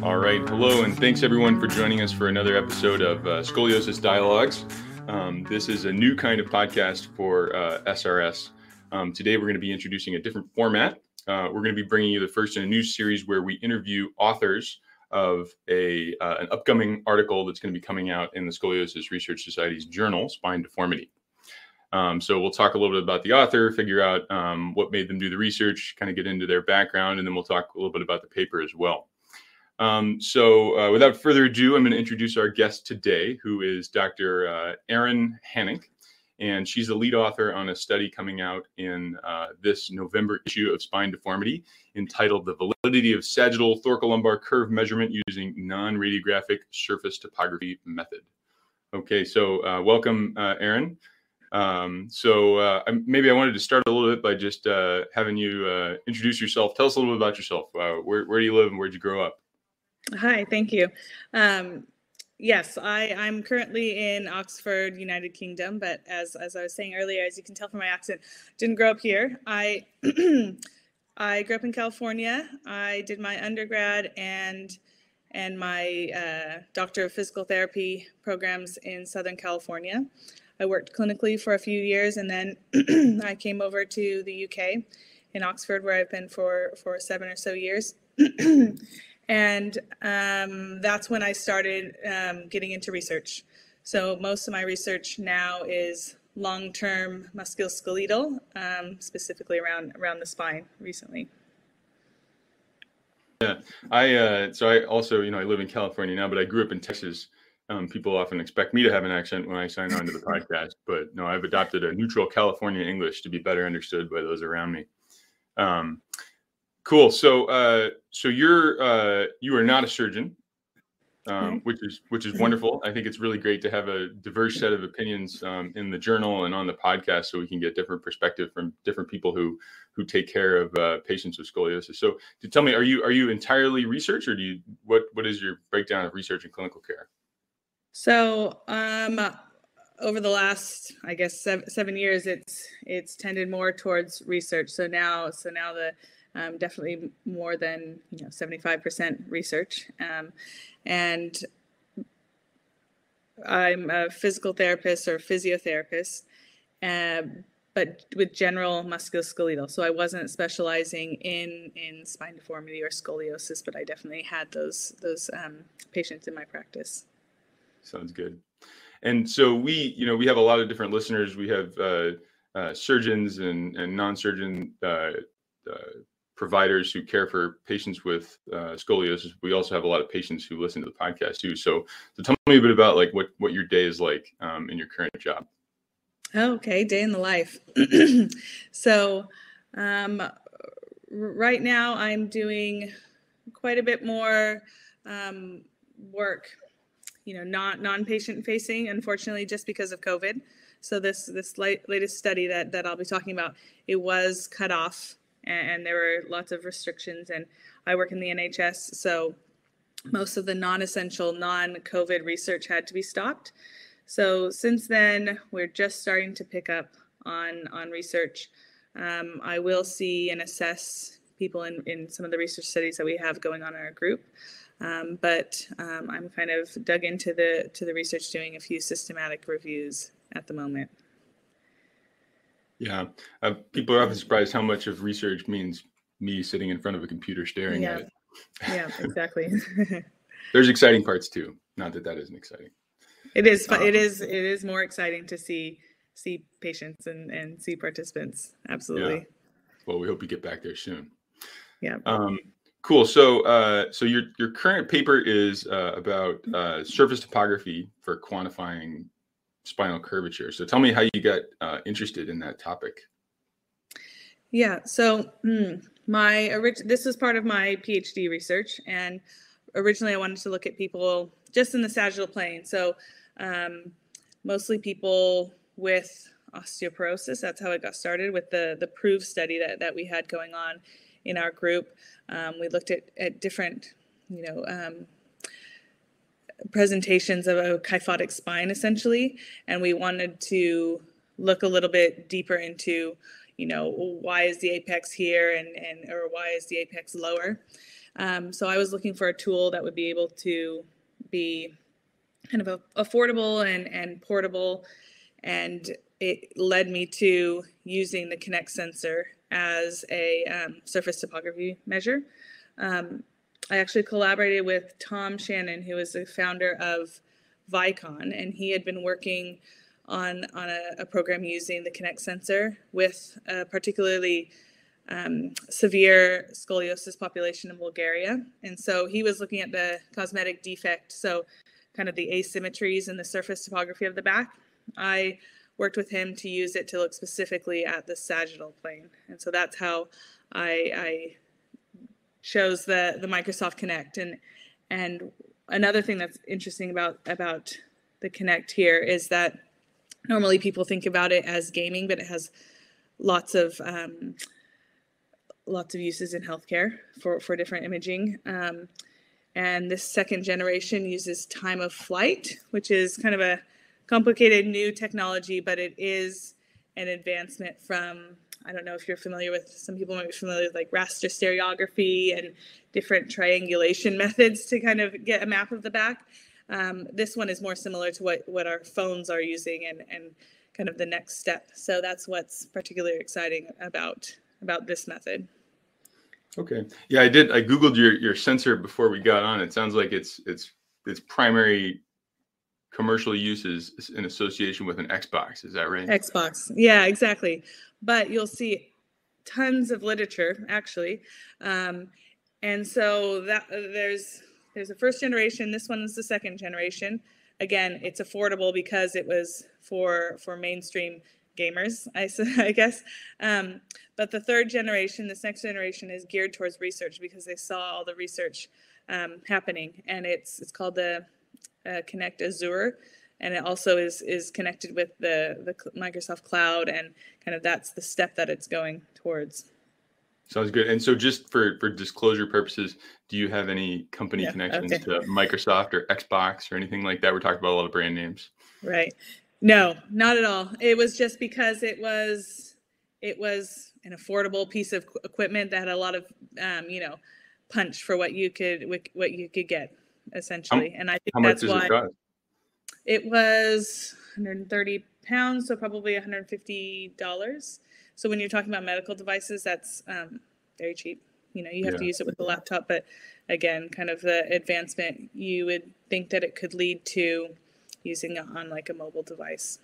All right. Hello, and thanks everyone for joining us for another episode of Scoliosis Dialogues. This is a new kind of podcast for SRS. Today, we're going to be introducing a different format. We're going to be bringing you the first in a new series where we interview authors of an upcoming article that's going to be coming out in the Scoliosis Research Society's journal, Spine Deformity. So we'll talk a little bit about the author, figure out what made them do the research, kind of get into their background, and then we'll talk a little bit about the paper as well. So without further ado, I'm going to introduce our guest today, who is Dr. Erin Hannink, and she's the lead author on a study coming out in this November issue of Spine Deformity entitled The Validity of Sagittal Thoracolumbar Curve Measurement Using Non-Radiographic Surface Topography Method. Okay, so welcome, Erin. Maybe I wanted to start a little bit by just having you introduce yourself. Tell us a little bit about yourself. Where do you live and where'd you grow up? Hi, thank you. Yes, I'm currently in Oxford, United Kingdom, but as I was saying earlier, as you can tell from my accent, didn't grow up here. I grew up in California. I did my undergrad and my Doctor of Physical Therapy programs in Southern California. I worked clinically for a few years, and then I came over to the UK in Oxford, where I've been for 7 or so years. And that's when I started getting into research. So most of my research now is long-term musculoskeletal, specifically around the spine recently. Yeah, I also, I live in California now, but I grew up in Texas. People often expect me to have an accent when I sign on to the podcast, but no, I've adopted a neutral California English to be better understood by those around me. Cool. So you are not a surgeon, which is wonderful. I think it's really great to have a diverse set of opinions in the journal and on the podcast, so we can get different perspective from different people who take care of patients with scoliosis. So, tell me, are you entirely research, or what is your breakdown of research and clinical care? So over the last, I guess, 7 years, it's tended more towards research. So now the definitely more than 75% research, and I'm a physical therapist or physiotherapist, but with general musculoskeletal. So I wasn't specializing in spine deformity or scoliosis, but I definitely had those patients in my practice. Sounds good. And so we have a lot of different listeners. We have surgeons and non-surgeon providers who care for patients with scoliosis. We also have a lot of patients who listen to the podcast too. So tell me a bit about what your day is like in your current job. Okay, day in the life. So right now I'm doing quite a bit more work, not non-patient facing, unfortunately, just because of COVID. So this latest study that I'll be talking about, it was cut off, and there were lots of restrictions, and I work in the NHS, so most of the non-essential, non-COVID research had to be stopped. So since then, we're just starting to pick up on research. I will see and assess people in some of the research studies that we have going on in our group, but I'm kind of dug into the research, doing a few systematic reviews at the moment. Yeah, people are often surprised how much of research means me sitting in front of a computer staring at it. Yeah, exactly. There's exciting parts too. Not that isn't exciting. It is. It is more exciting to see patients and see participants. Absolutely. Yeah. Well, we hope you get back there soon. Yeah. Cool. So your current paper is about surface topography for quantifying spinal curvature. So tell me how you got interested in that topic. Yeah. So this was part of my PhD research, and originally I wanted to look at people just in the sagittal plane. So mostly people with osteoporosis. That's how it got started with the PROVE study that we had going on in our group. We looked at different, presentations of a kyphotic spine, essentially, and we wanted to look a little bit deeper into, why is the apex here or why is the apex lower? So I was looking for a tool that would be able to be kind of affordable and portable. And it led me to using the Kinect sensor as a surface topography measure. I actually collaborated with Tom Shannon, who is the founder of Vicon, and he had been working on a program using the Kinect sensor with a particularly severe scoliosis population in Bulgaria. And so he was looking at the cosmetic defect, so kind of the asymmetries in the surface topography of the back. I worked with him to use it to look specifically at the sagittal plane. And so that's how I chose the Microsoft Kinect. And another thing that's interesting about the Kinect here is that normally people think about it as gaming, but it has lots of uses in healthcare for different imaging. And this second generation uses time of flight, which is kind of a complicated new technology, but it is an advancement from, I don't know if you're familiar with, some people might be familiar with like raster stereography and different triangulation methods to kind of get a map of the back. This one is more similar to what our phones are using and kind of the next step. So that's what's particularly exciting about this method. Okay. Yeah, I did. I Googled your sensor before we got on. It sounds like its primary commercial uses in association with an Xbox. Is that right? Xbox. Yeah, exactly. But you'll see tons of literature actually. And so that there's a first generation. This one is the second generation. Again, it's affordable because it was for mainstream gamers, I guess. But the third generation, this next generation, is geared towards research because they saw all the research happening, and it's called the Kinect Azure, and it also is connected with the Microsoft Cloud, and kind of that's the step that it's going towards. Sounds good. And so just for disclosure purposes, do you have any company connections to Microsoft or Xbox or anything like that? We're talking about a lot of brand names. Right. No, not at all. It was just because it was an affordable piece of equipment that had a lot of punch for what you could get essentially. And I think that's why it was 130 pounds, so probably $150. So when you're talking about medical devices, that's very cheap. You have to use it with the laptop, but again, kind of the advancement, you would think that it could lead to using it on like a mobile device.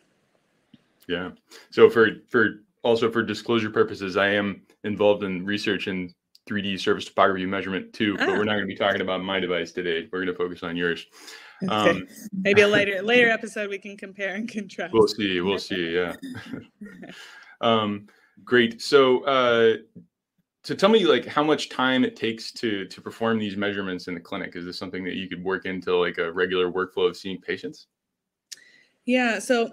Yeah. So for disclosure purposes, I am involved in research in 3D surface topography measurement too, but we're not going to be talking about my device today. We're going to focus on yours. Okay. Maybe a later episode we can compare and contrast. We'll see. Yeah. Great. So tell me like how much time it takes to perform these measurements in the clinic. Is this something that you could work into like a regular workflow of seeing patients? Yeah, so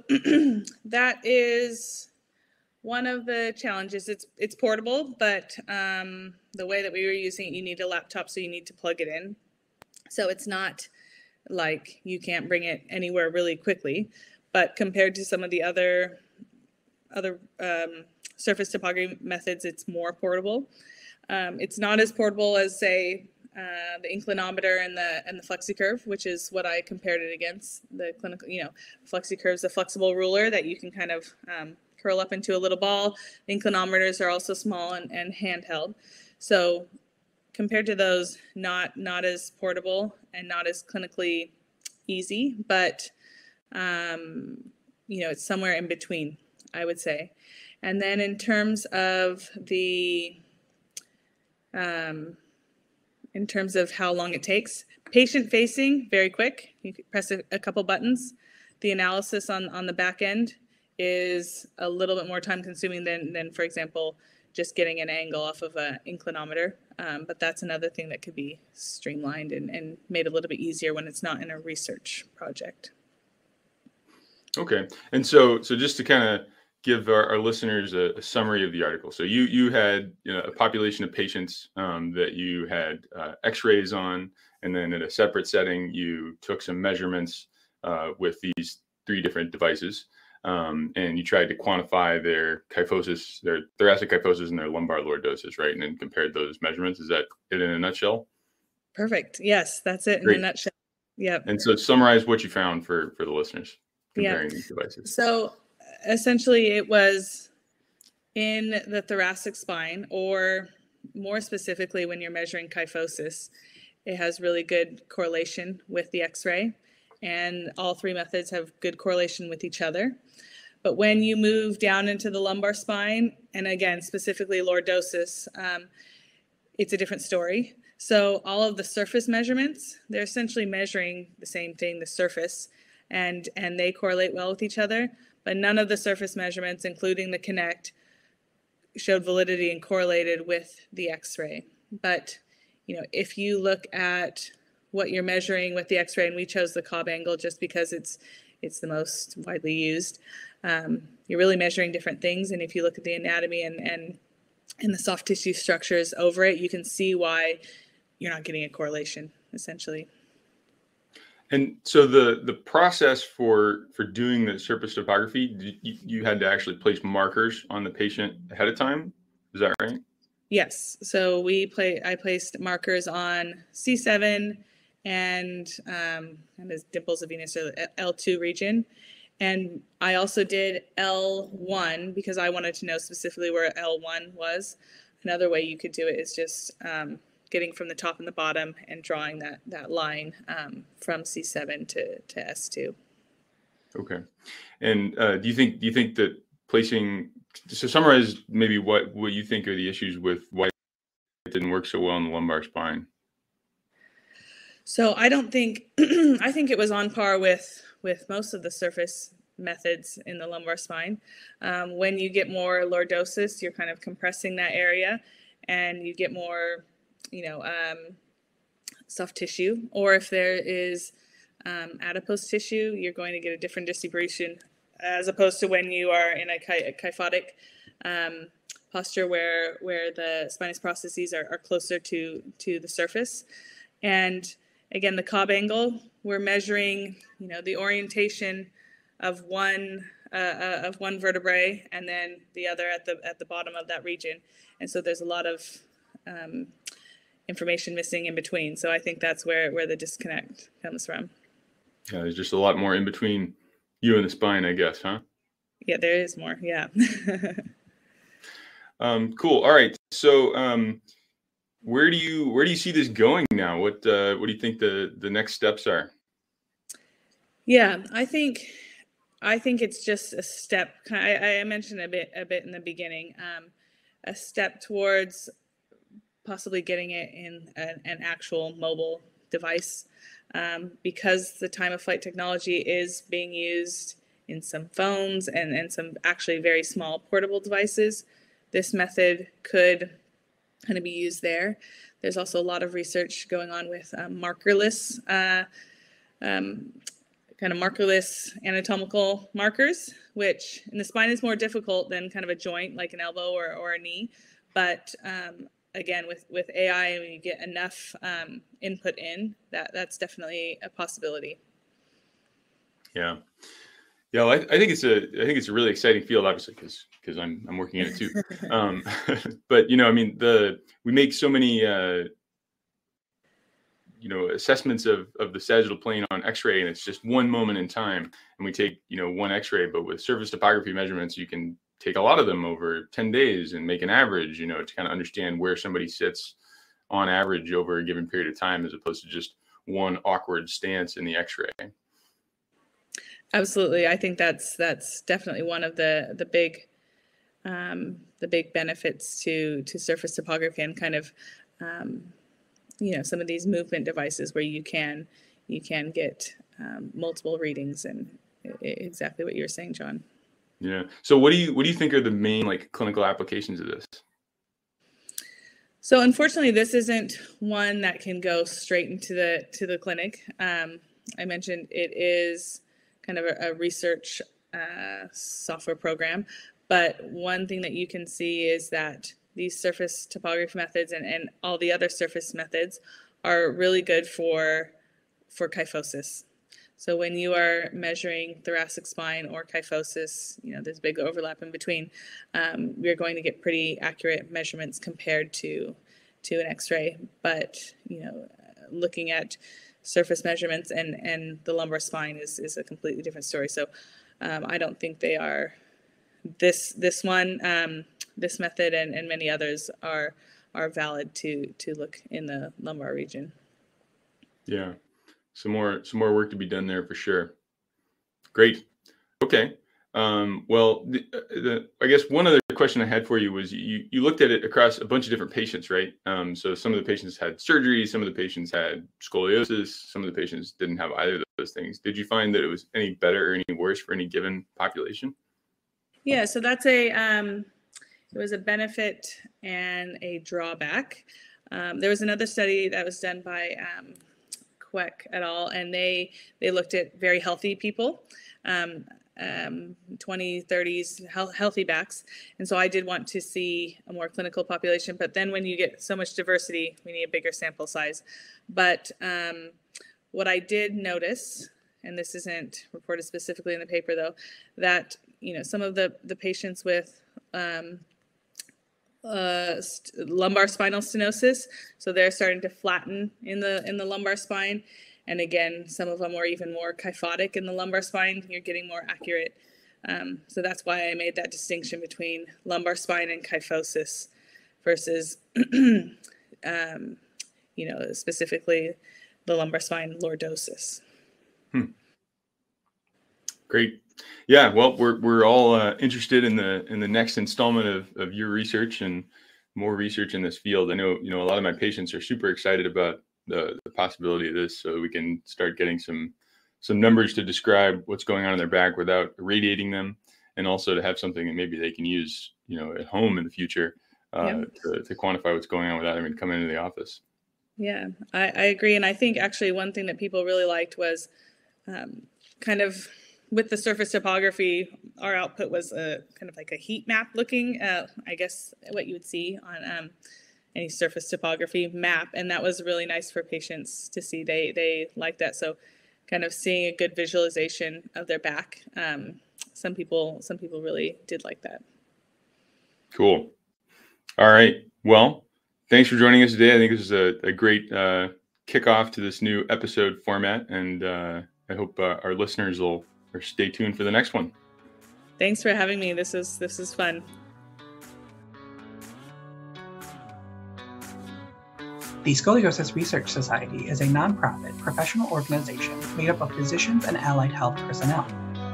that is one of the challenges. It's portable, but the way that we were using it, you need a laptop, so you need to plug it in. So it's not like you can't bring it anywhere really quickly, but compared to some of the other surface topography methods, it's more portable. It's not as portable as, say, the inclinometer and the FlexiCurve, which is what I compared it against. The clinical, FlexiCurve is a flexible ruler that you can kind of curl up into a little ball. Inclinometers are also small and handheld. So compared to those, not as portable and not as clinically easy, but it's somewhere in between, I would say. And then in terms of in terms of how long it takes, patient facing, very quick. You can press a couple buttons. The analysis on the back end is a little bit more time consuming than, for example, just getting an angle off of an inclinometer. But that's another thing that could be streamlined and made a little bit easier when it's not in a research project. Okay. And so just to kind of give our listeners a summary of the article. So you had a population of patients that you had x-rays on, and then in a separate setting, you took some measurements with these 3 different devices, and you tried to quantify their kyphosis, their thoracic kyphosis and their lumbar lordosis, right? And then compared those measurements. Is that it in a nutshell? Perfect. Yes, that's it in Great. a nutshell. Yep. And so summarize what you found for the listeners comparing Yeah. these devices. So essentially it was in the thoracic spine, or more specifically when you're measuring kyphosis, it has really good correlation with the x-ray, and all three methods have good correlation with each other. But when you move down into the lumbar spine, and again, specifically lordosis, it's a different story. So all of the surface measurements, they're essentially measuring the same thing, the surface, and they correlate well with each other, but none of the surface measurements, including the connect, showed validity and correlated with the x-ray. But if you look at what you're measuring with the x-ray, and we chose the Cobb angle just because it's the most widely used, you're really measuring different things. And if you look at the anatomy and the soft tissue structures over it, you can see why you're not getting a correlation, essentially. And so the process for doing the surface topography, you had to actually place markers on the patient ahead of time. Is that right? Yes. So I placed markers on C7 and his dimples of Venus, or L2 region. And I also did L1 because I wanted to know specifically where L1 was. Another way you could do it is just getting from the top and the bottom and drawing that line from C7 to S2. Okay. And do you think that placing, so summarize maybe what you think are the issues with why it didn't work so well in the lumbar spine? So I don't think, I think it was on par with most of the surface methods in the lumbar spine. When you get more lordosis, you're kind of compressing that area and you get more, soft tissue. Or if there is adipose tissue, you're going to get a different distribution as opposed to when you are in a kyphotic posture where the spinous processes are closer to the surface. And again, the Cobb angle, we're measuring, the orientation of one vertebrae and then the other at the bottom of that region. And so there's a lot of information missing in between. So I think that's where the disconnect comes from. Yeah, there's just a lot more in between you and the spine, I guess, huh? Yeah, there is more. Yeah. Cool. All right. So where do you see this going now? What do you think the next steps are? Yeah, I think it's just a step. I mentioned a bit in the beginning, a step towards possibly getting it in an actual mobile device, because the time of flight technology is being used in some phones and some actually very small portable devices. This method could kind of be used there. There's also a lot of research going on with markerless, kind of markerless anatomical markers, which in the spine is more difficult than kind of a joint like an elbow or a knee. But again, with AI, when you get enough input in, that's definitely a possibility. Yeah. Yeah, well, I think it's a really exciting field, obviously, because I'm working in it too. But we make so many assessments of the sagittal plane on X-ray, and it's just one moment in time, and we take one X-ray. But with surface topography measurements, you can take a lot of them over 10 days and make an average, to kind of understand where somebody sits on average over a given period of time, as opposed to just one awkward stance in the X-ray. Absolutely. I think that's definitely one of the big benefits to surface topography and kind of some of these movement devices where you can get multiple readings, and exactly what you were saying, John. Yeah. So what do you think are the main clinical applications of this? So unfortunately, this isn't one that can go straight into the clinic. I mentioned it is kind of a research software program, but one thing that you can see is that these surface topography methods and all the other surface methods are really good for kyphosis. So when you are measuring thoracic spine or kyphosis, there's a big overlap in between. You're going to get pretty accurate measurements compared to an X-ray. But looking at surface measurements, and the lumbar spine is a completely different story. So I don't think they are this method and many others are valid to look in the lumbar region. Yeah, some more work to be done there for sure. Great. Okay. Well, I guess one other question I had for you was you looked at it across a bunch of different patients, right? So some of the patients had surgery, some of the patients had scoliosis, some of the patients didn't have either of those things. Did you find that it was any better or any worse for any given population? Yeah, so that's it was a benefit and a drawback. There was another study that was done by Queck et al., and they looked at very healthy people. 20s, 30s, healthy backs. And so I did want to see a more clinical population, but then when you get so much diversity, we need a bigger sample size. But what I did notice, and this isn't reported specifically in the paper though, that some of the patients with lumbar spinal stenosis, so they're starting to flatten in the lumbar spine. And again, some of them were even more kyphotic in the lumbar spine. You're getting more accurate. So that's why I made that distinction between lumbar spine and kyphosis versus, specifically the lumbar spine lordosis. Great. Yeah. Well, we're all interested in the next installment of your research and more research in this field. I know a lot of my patients are super excited about the possibility of this, so we can start getting some numbers to describe what's going on in their back without irradiating them, and also to have something that maybe they can use at home in the future to quantify what's going on without having to come into the office. Yeah, I agree. And I think actually one thing that people really liked was kind of with the surface topography, our output was kind of like a heat map looking, I guess what you would see on any surface topography map. And that was really nice for patients to see. They like that. So kind of seeing a good visualization of their back. Some people really did like that. Cool. All right. Well, thanks for joining us today. I think this is a great kickoff to this new episode format. And I hope our listeners will stay tuned for the next one. Thanks for having me. This is fun. The Scoliosis Research Society is a nonprofit professional organization made up of physicians and allied health personnel.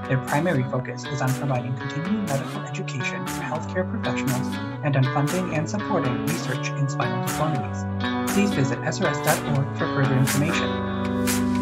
Their primary focus is on providing continuing medical education for healthcare professionals and on funding and supporting research in spinal deformities. Please visit srs.org for further information.